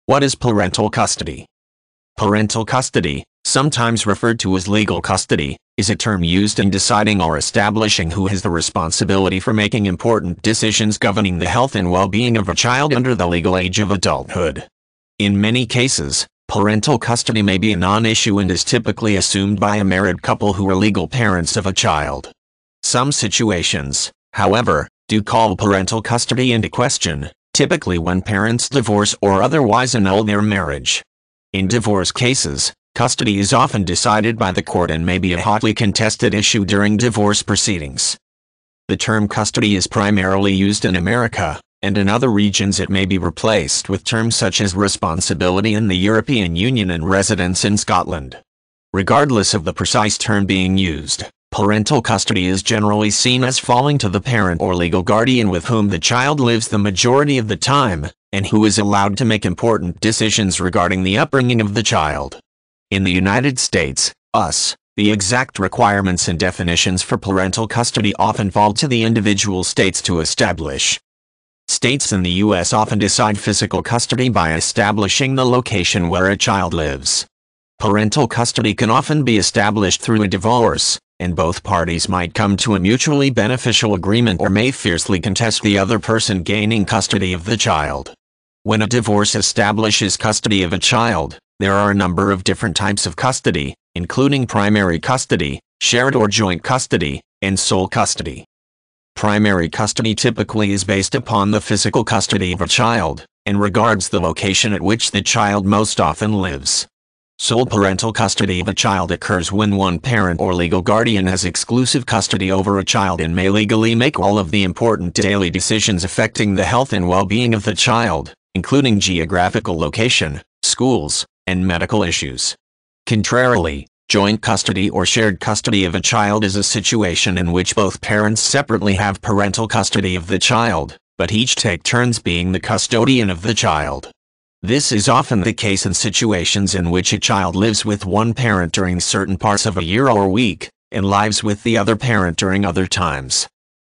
What is parental custody? Parental custody, sometimes referred to as legal custody, is a term used in deciding or establishing who has the responsibility for making important decisions governing the health and well-being of a child under the legal age of adulthood. In many cases, parental custody may be a non-issue and is typically assumed by a married couple who are legal parents of a child. Some situations, however, do call parental custody into question, typically when parents divorce or otherwise annul their marriage. In divorce cases, custody is often decided by the court and may be a hotly contested issue during divorce proceedings. The term custody is primarily used in America, and in other regions it may be replaced with terms such as responsibility in the European Union and residence in Scotland. Regardless of the precise term being used, parental custody is generally seen as falling to the parent or legal guardian with whom the child lives the majority of the time, and who is allowed to make important decisions regarding the upbringing of the child. In the United States, the exact requirements and definitions for parental custody often fall to the individual states to establish. States in the U.S. often decide physical custody by establishing the location where a child lives. Parental custody can often be established through a divorce, and both parties might come to a mutually beneficial agreement or may fiercely contest the other person gaining custody of the child. When a divorce establishes custody of a child, there are a number of different types of custody, including primary custody, shared or joint custody, and sole custody. Primary custody typically is based upon the physical custody of a child, and regards the location at which the child most often lives. Sole parental custody of a child occurs when one parent or legal guardian has exclusive custody over a child and may legally make all of the important daily decisions affecting the health and well-being of the child, including geographical location, schools, and medical issues. Contrarily, joint custody or shared custody of a child is a situation in which both parents separately have parental custody of the child, but each take turns being the custodian of the child. This is often the case in situations in which a child lives with one parent during certain parts of a year or week, and lives with the other parent during other times.